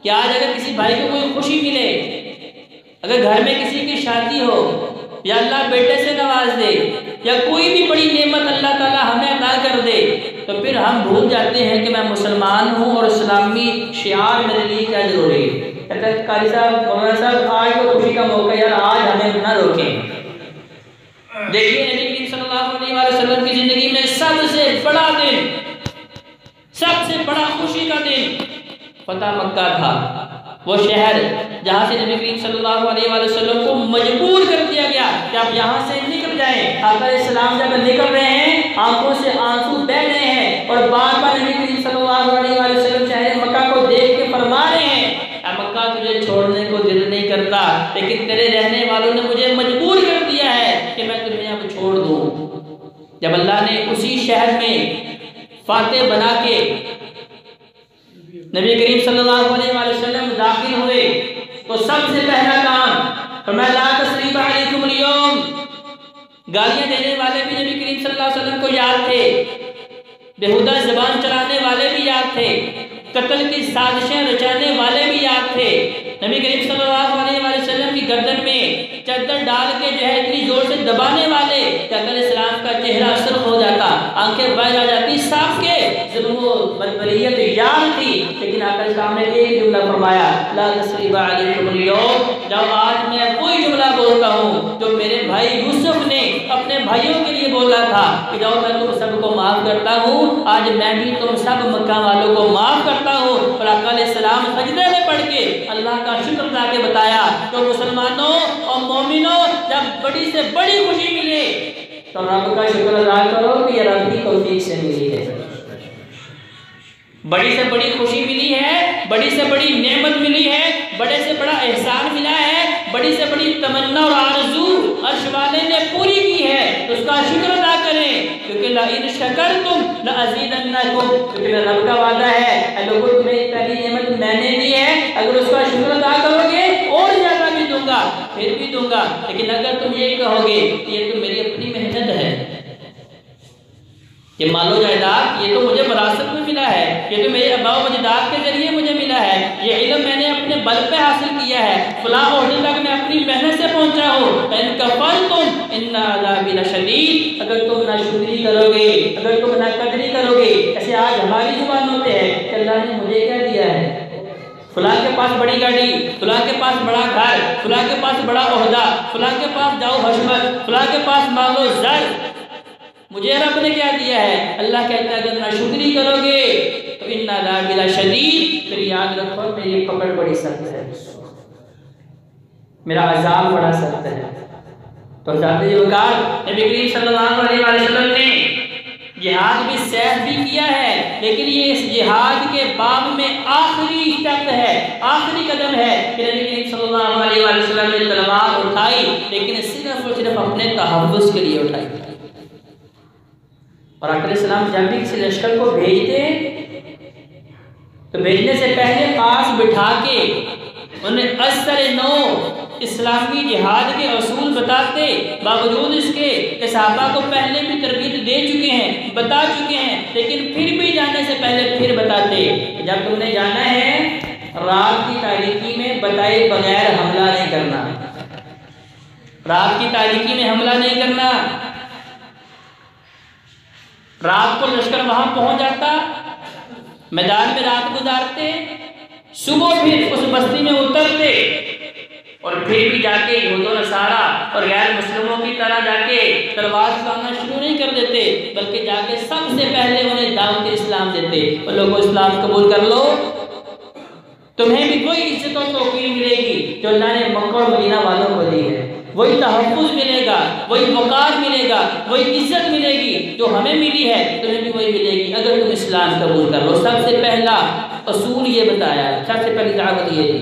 कि आज अगर किसी भाई को कोई खुशी मिले, अगर घर में किसी की शादी हो या अल्लाह बेटे से नवाज दे या कोई भी बड़ी नेमत अल्लाह ताला हमें अता कर दे, तो फिर हम भूल जाते हैं कि मैं मुसलमान हूँ और इस्लामी शियार मेरे लिए क्या जरूरी है। कहते हैं कारी साहब, मौलाना साहब, आज तो खुशी का मौका यार, आज हमें ना रोकें। देखिए नबी करीम सल्लल्लाहु अलैहि वसल्लम की जिंदगी में सबसे बड़ा दिन, सबसे बड़ा खुशी का दिन फतह मक्का था। वो शहर जहाँ से नबी करीम सल्लल्लाहु अलैहि वसल्लम को मजबूर कर दिया गया कि आप यहाँ से निकल जाएं। आका इस्लाम जब निकल रहे हैं, आंखों से आंसू बह रहे हैं और बार बार नबी करीम सल्लल्लाहु अलैहि वालों ने मुझे मजबूर कर दिया है कि मैं तुम्हें अब छोड़ दूं। जब अल्लाह ने उसी शहर में फातेह बना के नबी करीम सल्लल्लाहु अलैहि वसल्लम दाखिल हुए तो सबसे पहला काम फरमाया ला तस्रीबा अलैकुम अल-यौम। गालियां देने वाले भी नबी करीम सल्लल्लाहु अलैहि वसल्लम को याद थे, बेहुदा ज़बान चलाने वाले भी याद थे, कत्ल की साजिशें रचाने वाले भी याद थे। नबी करीम सल्लल्लाहु अलैहि वसल्लम की गर्दन में चादर डाल के जो है इतनी जोर से दबाने वाले सलाम का चेहरा सुर्ख हो जाता, आंखें बह जाती, साफ के जब वो बदबरियत याद थी, लेकिन आकर सामने एक जुमला फरमाया ला तस्रीबा अलैकुम अल-यौम। जब आज मैं वही जुमला बोलता हूँ जो मेरे भाई यूसुफ ने अपने भाइयों के लिए बोला था कि जाओ मैं तुम सबको माफ करता हूँ, आज मैं भी तुम सब मक्का वालों को माफ करता हूँ। और आका अलैहिस्सलाम सजदे में पड़ के अल्लाह का शुक्र अदा के बताया तो मुसलमानों और मोमिनों जब बड़ी से बड़ी खुशी मिले तो रब का शुक्र अदा करो कि ये रब की तौफीक से मिली है। बड़ी से बड़ी खुशी मिली है, बड़ी से बड़ी नेमत मिली है, बड़े से बड़ा एहसान मिला है, बड़ी से बड़ी तमन्ना और आरज़ू अर्श वाले ने पूरी की है, तो उसका शुक्र अदा करें क्योंकि ला इन शकरतुम ला अज़ीदन्नकुम, क्योंकि मेरा रब का वादा है लोगों तुम्हें पहली नेमत मैंने दी है, अगर उसका शुक्र अदा करोगे और ज़्यादा भी दूंगा, फिर भी दूंगा। लेकिन अगर तुम ये कहोगे ये तो मेरी अपनी मेहनत है, ये मालो जायदाद ये तो मुझे विरासत में मिला है, ये तो मेरे अब्बा अजदाद के जरिए मुझे मिला है, ये इल्म मैंने अपने बल पे हासिल किया है, फलां ओहदे तक मैं अपनी मेहनत से पहुंचा हूँ। इन कफरतुम इन्ना अज़ाबी लशदीद, अगर तुम नाशुक्री करोगे, अगर तुम नाकदरी करोगे, ऐसे आज हमारी जुबानों पे है कि अल्लाह ने मुझे क्या दिया है, फलां के पास बड़ी गाड़ी, फलां के पास बड़ा घर, फलां के पास बड़ा ओहदा, फलां के पास जाओ हशमत, फलां के पास मांगो ज़र, मुझे रब ने क्या दिया है। अल्लाह कहता है अगर नाशुक्री करोगे तो इन्ना अज़ाबी लशदीद, फिर याद रखो मेरी पकड़ बड़ी सख्त है, मेरा अज़ाब बड़ा सख्त है। तो नबी करीम सल्लल्लाहु अलैहि वसल्लम ने जिहाद भी सैफ भी किया है, लेकिन ये इस जिहाद के बाब में आखिरी स्टेप है, आखिरी कदम है कि नबी करीम सल्लल्लाहु अलैहि वसल्लम ने तलवार उठाई, लेकिन सिर्फ और सिर्फ अपने तहफ़्फ़ुज़ के लिए उठाई। और आका अलैहिस्सलाम जब भी किसी लश्कर को भेजते तो भेजने से पहले पास बिठा के उन्हें असर नौ इस्लामी जिहाद के असूल बताते, बावजूद इसके कि सहाबा को पहले भी तरबियत दे चुके हैं, बता चुके हैं, लेकिन फिर भी जाने से पहले फिर बताते जब तुमने जाना है रात की तारीकी में बताए बगैर हमला नहीं करना, रात की तारीकी में हमला नहीं करना। रात को लश्कर वहां पहुंच जाता, मैदान में रात गुजारते, सुबह फिर उस बस्ती में उतरते और फिर भी जाके यहूद नसारा और गैर मुस्लिमों की तरह जाके तलवार चलाना शुरू नहीं कर देते, बल्कि जाके सबसे पहले उन्हें दावत इस्लाम देते और लोगों इस्लाम कबूल कर लो, तुम्हें भी वही इज्जत और तौकीर मिलेगी जो अल्लाह ने मक्का और मदीना वालों को दी है, वही तहफ़्फ़ुज़ मिलेगा, वही वक़ार मिलेगा, वही इज्जत मिलेगी जो हमें मिली है, तुम्हें भी वही मिलेगी अगर तुम इस्लाम कबूल कर लो। सबसे पहला असूल ये बताया, सबसे पहली दावत ये थी।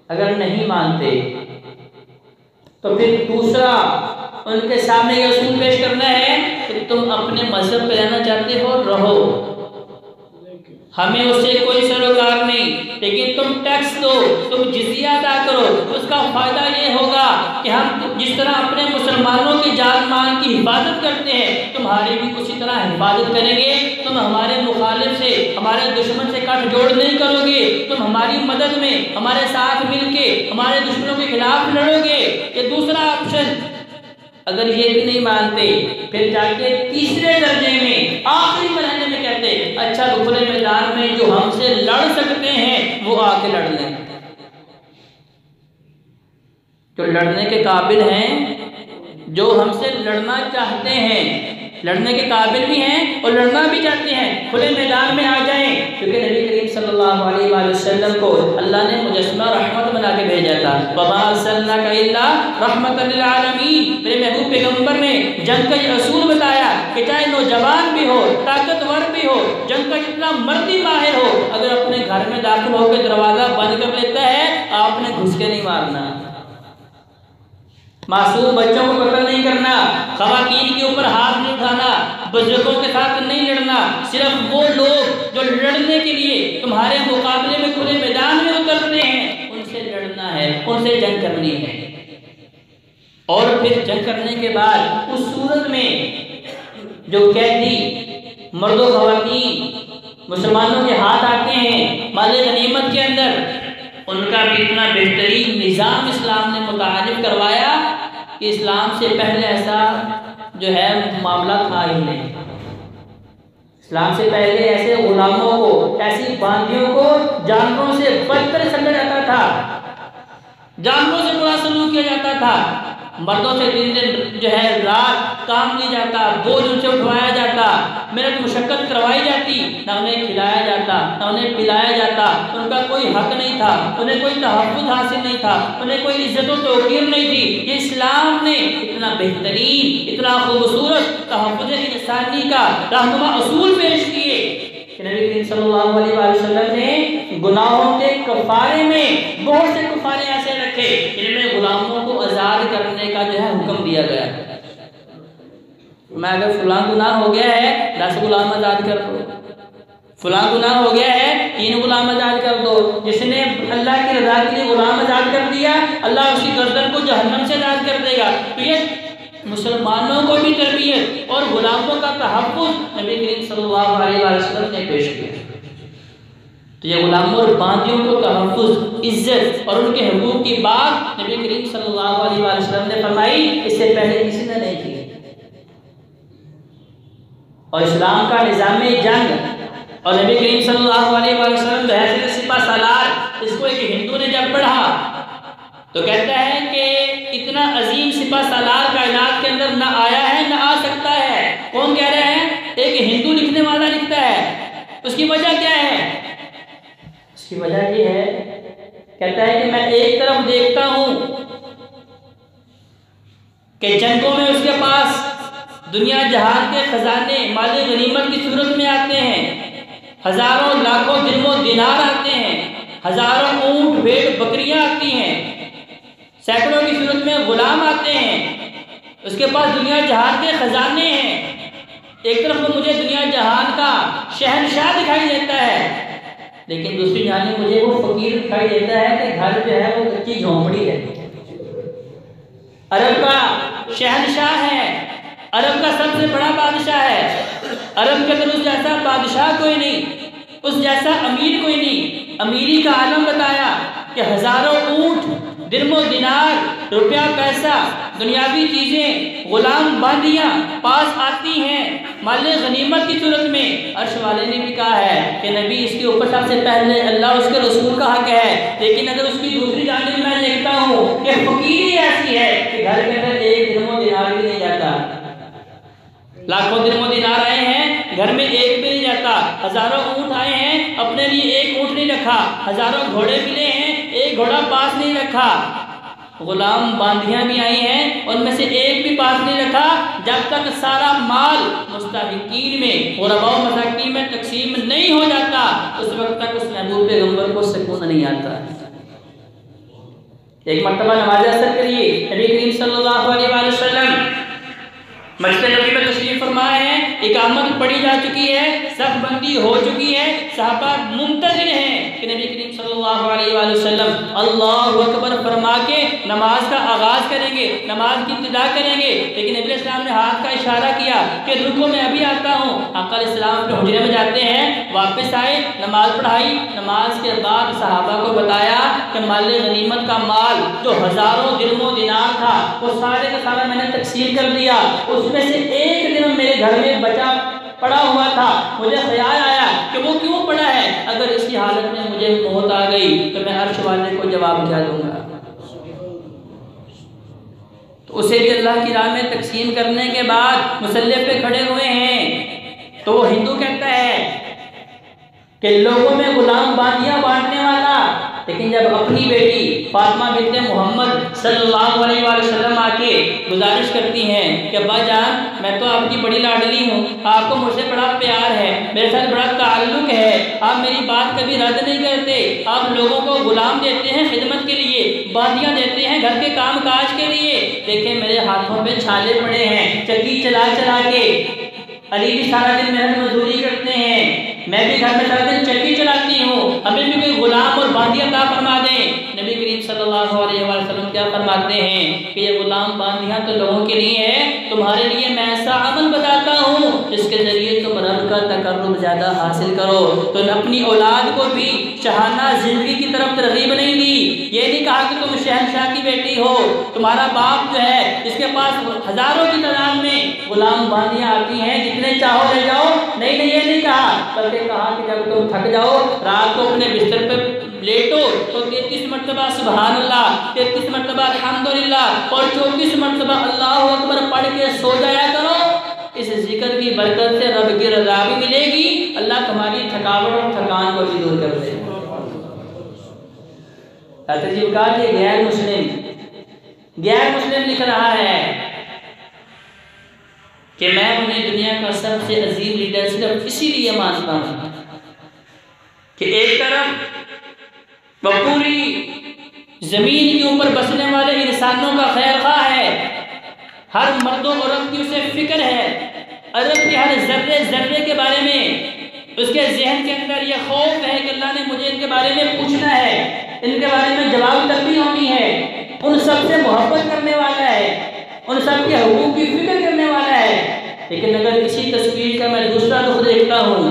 अगर नहीं मानते तो फिर दूसरा उनके सामने ये असूल पेश करना है कि तुम अपने मजहब पे रहना चाहते हो रहो, हमें उससे कोई सरोकार नहीं, लेकिन तुम टैक्स दो, तुम जिजिया अदा करो, उसका फायदा ये होगा कि हम जिस तरह अपने मुसलमानों के जान मान की हिफाजत करते हैं तुम्हारी भी उसी तरह हिफाजत करेंगे। तुम हमारे मुखालिफ से, हमारे दुश्मन से गठजोड़ नहीं करोगे, तुम हमारी मदद में हमारे साथ मिलके हमारे दुश्मनों के खिलाफ लड़ोगे। ये दूसरा ऑप्शन। अगर ये भी नहीं मानते फिर जाके तीसरे दर्जे में आखिरी मरहले में कहते अच्छा खुले मैदान में जो हमसे लड़ सकते हैं वो आके लड़ लें, जो लड़ने के काबिल हैं, जो हमसे लड़ना चाहते हैं, लड़ने के काबिल भी हैं और लड़ना भी चाहते हैं, खुले मैदान में आ जाएं। क्योंकि नबी करीम सल्लल्लाहु अलैहि वसल्लम को अल्लाह ने मुजस्समा रहमत बना के भेजा था। वमा अर्सलनाका इल्ला रहमतल लिल आलमीन। मेरे महबूब पैगंबर ने जंग का ये असूल बताया कि चाहे नौजवान भी हो, ताकतवर भी हो, जंग का जितना मर्दी माहिर हो, अगर अपने घर में दाखिल होकर दरवाजा बंद कर लेता है आपने घुस के नहीं मारना, मासूम बच्चों को कत्ल नहीं करना, खवातीन के ऊपर हाथ नहीं उठाना, बुजुर्गों के साथ नहीं लड़ना। सिर्फ वो लोग जो लड़ने के लिए तुम्हारे मुकाबले में खुले मैदान में उतरते हैं उनसे लड़ना है, उनसे जंग करनी है। और फिर जंग करने के बाद उस सूरत में जो कैदी मर्दों खवातीन मुसलमानों के हाथ आते हैं माले गनीमत के अंदर, उनका भी इतना बेहतरीन निज़ाम इस्लाम ने मुतारिफ करवाया कि इस्लाम से पहले ऐसा जो है मामला था ही नहीं। इस्लाम से पहले ऐसे गुलामों को, ऐसी बांदियों को जानवरों से बदतर समझा जाता था, जानवरों से बुरा सलूक किया जाता था। मर्दों से दिन दिन जो है रात काम लिया जाता, बोझ उनसे उठवाया जाता, मेहनत मुशक्कत करवाई जाती, ना उन्हें खिलाया जाता, ना उन्हें पिलाया जाता, उनका कोई हक नहीं था, उन्हें कोई तहफ़्फ़ुज़ हासिल नहीं था, उन्हें कोई इज्जत व तौक़ीर नहीं थी। ये इस्लाम ने इतना बेहतरीन, इतना खूबसूरत तहफ़्फ़ुज़ इंसानी का रहनुमा असूल पेश किए कि नबी करीम सल्लल्लाहु अलैहि वसल्लम ने गुनाहों के कफ़ारे में बहुत से कफ़ारे ऐसे रखे जिनमें गुलामों को आज़ाद करने का जो है हुक्म दिया गया। मैं अगर फलां गुनाह हो गया है 10 गुलाम आज़ाद कर दो, फलां गुनाह हो गया है 3 गुलाम आज़ाद कर दो। जिसने अल्लाह की रज़ा के लिए गुलाम आज़ाद कर दिया, अल्लाह उसकी गर्दन को जहन्नम से आज़ाद कर देगा। तो ये मुसलमानों को भी तरबियत और गुलामों का तहफ़्फ़ुज़ नबी करीम सल्लल्लाहु अलैहि वसल्लम ने पेश किया। तो ये गुलामों और बांदियों को तहफ़्फ़ुज़, इज्जत और उनके हुकूक की बात नबी करीम सल्लल्लाहु अलैहि वसल्लम ने फरमाई, इससे पहले किसी ने नहीं की। और इस्लाम का निज़ाम जंग और नबी करीम सल्लल्लाहु अलैहि वसल्लम जो सिपा सालार, इसको एक हिंदू ने जब पढ़ा तो कहता है कि इतना अजीम सिपा सालार कायनात के अंदर ना आया है ना आ सकता है। कौन कह रहा है? एक हिंदू लिखने वाला लिखता है। उसकी वजह क्या है? उसकी वजह ये है, कहता है कि मैं एक तरफ देखता हूं कि जंगों में उसके पास दुनिया जहान के खजाने माले गनीमत की सूरत में आते हैं, हजारों लाखों दिरहम दिनार आते हैं, हजारों ऊंट भेड़ बकरियां आती हैं, सैकड़ों की सूरत में गुलाम आते हैं। उसके पास दुनिया जहान के खजाने हैं। एक तरफ तो मुझे दुनिया जहान का शहनशाह दिखाई देता है, लेकिन दूसरी जाने मुझे वो फकीर दिखाई देता है कि घर जो है वो कच्ची झोंपड़ी है। अरब का शहनशाह है, अरब का सबसे बड़ा बादशाह है। अरब के अंदर उस जैसा बादशाह कोई नहीं, उस जैसा अमीर कोई नहीं। अमीरी का आलम बताया कि हजारों ऊंट, दिरहम दिनार, रुपया पैसा, दुनियावी चीजें, गुलाम बांदियां पास आती हैं माले गनीमत की सूरत में। अर्श वाले ने भी कहा है कि नबी इसके ऊपर सबसे पहले अल्लाह उसके रसूल का हक है। लेकिन अगर उसकी दूसरी जानिब मैं देखता हूँ कि फकीरी ऐसी है कि घर के अंदर एक दिरहम दिनार भी नहीं जाता। लाखों दिरहम दिनार आए हैं, घर में एक भी नहीं जाता। हजारों ऊंट आए हैं, अपने लिए एक ऊंट नहीं रखा। हजारों घोड़े मिले हैं, एक घोड़ा पास नहीं रखा। गुलाम बांदियां भी आई हैं, उनमें से एक भी पास नहीं रखा। जब तक सारा माल मुस्तहिकीन में, गुरबा व मसाकीन में तकसीम नहीं हो जाता, उस वक्त तक उस महबूब पैगंबर को सुकून नहीं आता। एक मर्तबा नमाज असर करिए, नबी करीम सल्लल्लाहु अलैहि वसल्लम मस्जिद नबी में तशरीफ फरमाए हैं, इकामत पढ़ी जा चुकी है, सफ़बंदी हो चुकी है, सहाबा मुंतज़िर हैं कि नबी करीम सल्लल्लाहु अलैहि वसल्लम अल्लाहु अकबर फरमा के नमाज का आगाज़ करेंगे, नमाज की इब्तिदा करेंगे। लेकिन नबी इस्लाम ने हाथ का इशारा किया कि रुको मैं अभी आता हूँ। आका इस्लाम अपने हुजरे में जाते हैं, वापस आए, नमाज पढ़ाई। नमाज के बाद सहाबा को बताया कि माले गनीमत का माल जो हज़ारों दिरहम दिनार था वो सारे का सारा मैंने तकसीम कर दिया। उसमें से एक दिन मेरे घर में बचा पड़ा हुआ था, मुझे ख्याल आया कि वो क्यों पड़ा है। अगर इसकी हालत में मुझे मौत आ गई तो मैं अर्श वाले को जवाब क्या दूंगा। तो उसे भी अल्लाह की राह में तकसीम करने के बाद मुसल्ले पे खड़े हुए हैं तो वो हिंदू कहता है कि लोगों में गुलाम बांदियां बांटने वाला, लेकिन जब अपनी बेटी फातिमा बिन्ते मोहम्मद सल्लल्लाहु अलैहि वसल्लम आके गुजारिश करती हैं कि अब्बा जान मैं तो आपकी बड़ी लाडली हूँ, आपको मुझसे बड़ा प्यार है, मेरे साथ बड़ा ताल्लुक है, आप मेरी बात कभी रद्द नहीं करते, आप लोगों को गुलाम देते हैं खिदमत के लिए, बादियाँ देते हैं घर के काम काज के लिए। देखें मेरे हाथों पे छाले पड़े हैं, चक्की चला चला के, अली भी सारा दिन मेहनत मजदूरी करते हैं, मैं भी घर में सारा दिन चक्की चलाती हूँ, हमें भी कोई गुलाम और बांदियाँ अता फरमा दें। नबी करीम सल्लल्लाहु अलैहि वसल्लम क्या फरमाते हैं कि ये गुलाम बांदियाँ तो लोगों के लिए है, तुम्हारे लिए मैं ऐसा अमल बताता हूँ जिसके जरिए तुम रब का तकर्रुब ज़्यादा हासिल करो। तो अपनी औलाद को भी शहाना जिंदगी की तरफ तरगीब नहीं दी, ये नहीं कहा कि तुम शहनशाह की बेटी हो, तुम्हारा बाप जो है इसके पास हजारों की तादाद में गुलाम बांदियाँ आती हैं, जितने चाहो ले जाओ, नहीं नहीं ये नहीं कहा, बल्कि कहा कि जब तुम थक जाओ रात को अपने बिस्तर पे लेटो तो 33 मरतबा सुबहान अल्लाह, 33 मरतबा अल्हम्दुलिल्लाह और 34 मरतबा अल्लाहु अकबर पढ़ के सो जाया करो। इस जिक्र की बरकत से रब की रज़ा भी मिलेगी, अल्लाह तुम्हारी थकावट और थकान को भी दूर कर देगा। गैर मुस्लिम लिख रहा है कि मैं उन्हें दुनिया का सबसे अजीम लीडर सिर्फ इसीलिए मानता हूँ कि एक तरफ वो पूरी जमीन के ऊपर बसने वाले इंसानों का खैरख्वाह है, हर मर्दों औरत की उसे फिक्र है, अरब के हर जर्रे जर्रे के बारे में उसके जहन के अंदर यह खौफ है कि अल्लाह ने मुझे इनके बारे में पूछना है, इनके बारे में जवाब तलबी होनी है, उन सब से मोहब्बत करने वाला है, उन सब के हुकूक की फिक्र करने वाला है। लेकिन अगर इसी तस्वीर का मैं दूसरा रुख देखता हूँ,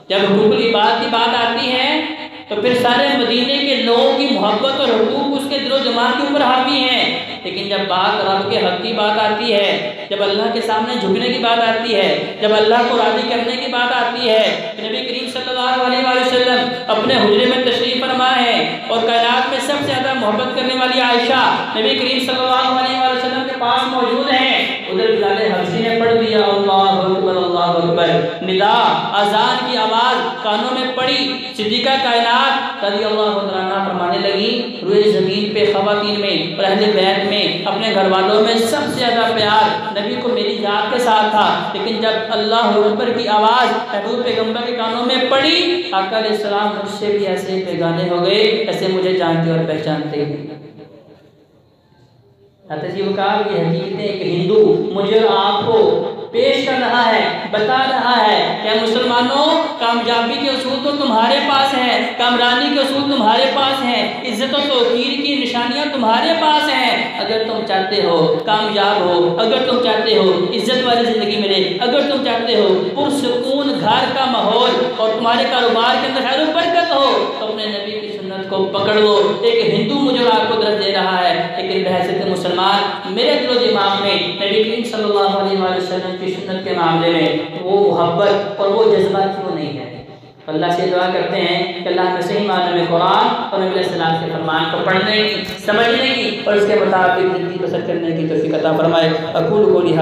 जब हुकूक इबाद की बात आती है तो फिर सारे मदीने के लोगों की मोहब्बत और हुकूक उसके दिलो दिमाग के ऊपर हावी हैं। लेकिन जब बात रब के हक की बात आती है, जब अल्लाह के सामने झुकने की बात आती है, जब अल्लाह को राज़ी करने की बात आती है, तो नबी करीम सल्लल्लाहु अलैहि वसल्लम अपने हुजरे में तशरीफ़ फरमा है और कायनात में सबसे ज़्यादा मोहब्बत करने वाली आयशा नबी करीम सल्लल्लाहु अलैहि वसल्लम के पास मौजूद हैं। उधर बिलाल हबशी ने पढ़ दिया अल्लाहु अकबर अल्लाहु अकबर, निदा अजान की आवाज़ कानों में पड़ी, सिद्दीक़ा कायनात रज़ियल्लाहु अन्हा फरमाने लगी, रुए ज़मीन पे ख़वातीन में और अहले बैत में अपने घर वालों में सबसे ज़्यादा प्यार नबी को मेरी जात के साथ था। लेकिन जब अल्लाहु अकबर की आवाज़ महबूब पैगम्बर के कानों में पड़ी, आका अलैहिस्सलाम मुझसे भी ऐसे बेगाने हो गए ऐसे मुझे जानते और पहचानते हैं। ये हकीकतें एक हिंदू मुझे और आपको पेश कर रहा है, बता रहा है क्या मुसलमानों, कामयाबी के उसूल तो तुम्हारे पास हैं, कामरानी के उसूल तुम्हारे पास हैं, इज्जत और तौकीर की निशानियां तुम्हारे पास हैं। अगर तुम चाहते हो कामयाब हो, अगर तुम चाहते हो इज्जत वाली ज़िंदगी मिले, अगर तुम चाहते हो पुरसुकून घर का माहौल और तुम्हारे कारोबार के अंदर खैर बरकत हो, तो अपने नबी की सुन्नत को पकड़ लो। एक हिंदू मुझे आपको दर्द दे रहा है, लेकिन बहैसियत मुसलमान मेरे दिलो दिमाग में नबी करीम सल्लल्लाहु अलैहि वसल्लम की सुन्नत के मामले में वो मोहब्बत और वो जज्बा क्यों नहीं है। अल्लाह से दुआ करते हैं कि अल्लाह में सही मायने में कुरान और नबी सल्लल्लाहु अलैहि वसल्लम के फरमान को पढ़ने की, समझने की और उसके मुताबिक ज़िंदगी बसर करने की तौफीक अता फरमाए। अक़ूलु क़ौली